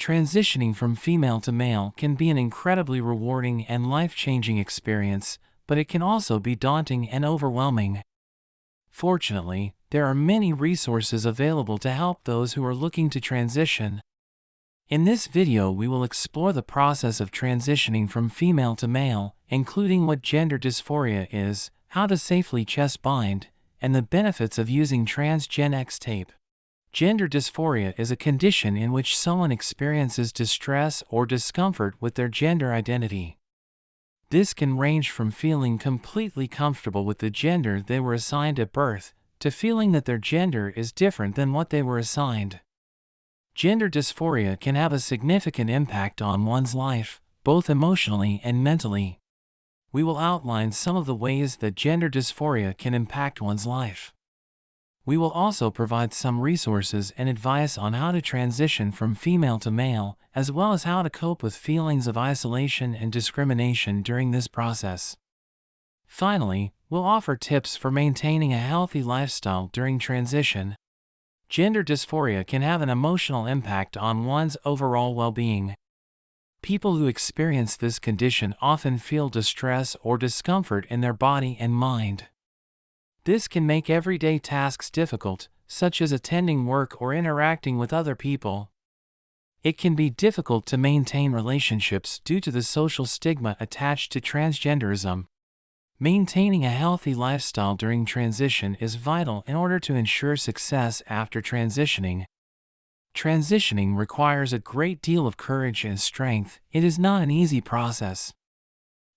Transitioning from female to male can be an incredibly rewarding and life-changing experience, but it can also be daunting and overwhelming. Fortunately, there are many resources available to help those who are looking to transition. In this video, we will explore the process of transitioning from female to male, including what gender dysphoria is, how to safely chest bind, and the benefits of using Trans GenX tape. Gender dysphoria is a condition in which someone experiences distress or discomfort with their gender identity. This can range from feeling completely comfortable with the gender they were assigned at birth, to feeling that their gender is different than what they were assigned. Gender dysphoria can have a significant impact on one's life, both emotionally and mentally. We will outline some of the ways that gender dysphoria can impact one's life. We will also provide some resources and advice on how to transition from female to male, as well as how to cope with feelings of isolation and discrimination during this process. Finally, we'll offer tips for maintaining a healthy lifestyle during transition. Gender dysphoria can have an emotional impact on one's overall well-being. People who experience this condition often feel distress or discomfort in their body and mind. This can make everyday tasks difficult, such as attending work or interacting with other people. It can be difficult to maintain relationships due to the social stigma attached to transgenderism. Maintaining a healthy lifestyle during transition is vital in order to ensure success after transitioning. Transitioning requires a great deal of courage and strength. It is not an easy process.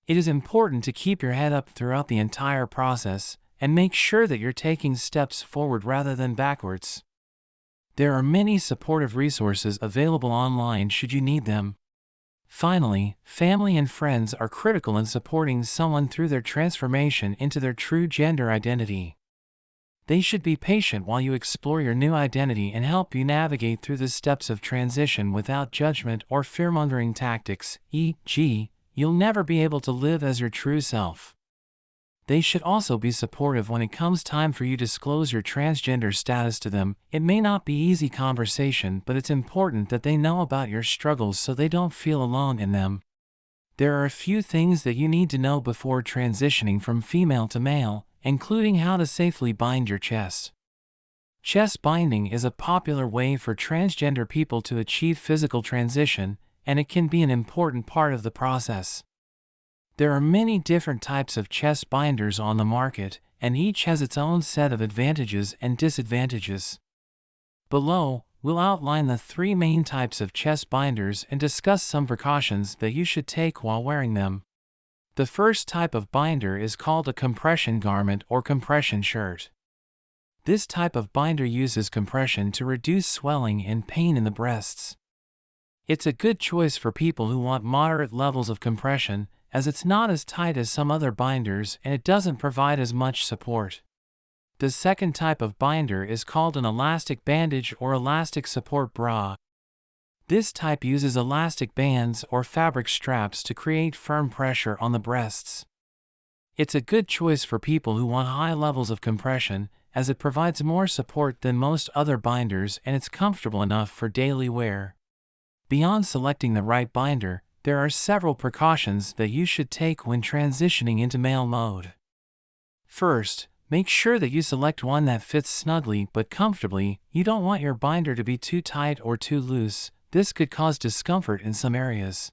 It is important to keep your head up throughout the entire process, and make sure that you're taking steps forward rather than backwards. There are many supportive resources available online should you need them. Finally, family and friends are critical in supporting someone through their transformation into their true gender identity. They should be patient while you explore your new identity and help you navigate through the steps of transition without judgment or fear-mongering tactics, e.g., you'll never be able to live as your true self. They should also be supportive when it comes time for you to disclose your transgender status to them. It may not be easy conversation, but it's important that they know about your struggles so they don't feel alone in them. There are a few things that you need to know before transitioning from female to male, including how to safely bind your chest. Chest binding is a popular way for transgender people to achieve physical transition, and it can be an important part of the process. There are many different types of chest binders on the market, and each has its own set of advantages and disadvantages. Below, we'll outline the 3 main types of chest binders and discuss some precautions that you should take while wearing them. The first type of binder is called a compression garment or compression shirt. This type of binder uses compression to reduce swelling and pain in the breasts. It's a good choice for people who want moderate levels of compression, as it's not as tight as some other binders and it doesn't provide as much support. The second type of binder is called an elastic bandage or elastic support bra. This type uses elastic bands or fabric straps to create firm pressure on the breasts. It's a good choice for people who want high levels of compression, as it provides more support than most other binders and it's comfortable enough for daily wear. Beyond selecting the right binder, there are several precautions that you should take when transitioning into male mode. First, make sure that you select one that fits snugly but comfortably. You don't want your binder to be too tight or too loose. This could cause discomfort in some areas.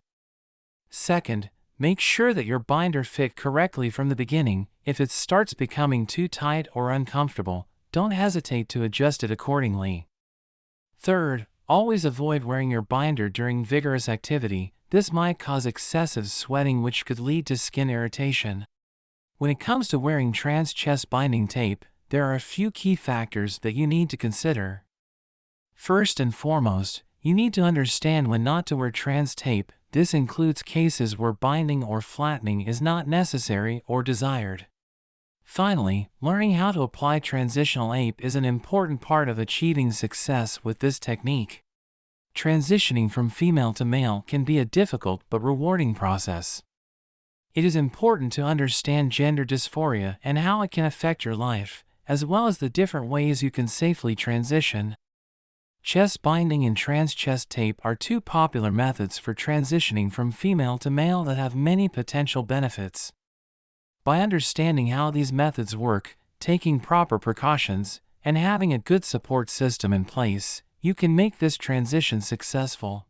Second, make sure that your binder fit correctly from the beginning. If it starts becoming too tight or uncomfortable, don't hesitate to adjust it accordingly. Third, always avoid wearing your binder during vigorous activity. This might cause excessive sweating, which could lead to skin irritation. When it comes to wearing trans chest binding tape, there are a few key factors that you need to consider. First and foremost, you need to understand when not to wear trans tape. This includes cases where binding or flattening is not necessary or desired. Finally, learning how to apply transitional tape is an important part of achieving success with this technique. Transitioning from female to male can be a difficult but rewarding process. It is important to understand gender dysphoria and how it can affect your life, as well as the different ways you can safely transition. Chest binding and trans chest tape are two popular methods for transitioning from female to male that have many potential benefits. By understanding how these methods work, taking proper precautions, and having a good support system in place, you can make this transition successful.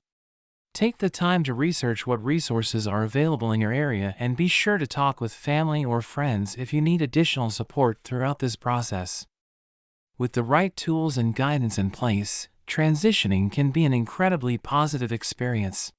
Take the time to research what resources are available in your area and be sure to talk with family or friends if you need additional support throughout this process. With the right tools and guidance in place, transitioning can be an incredibly positive experience.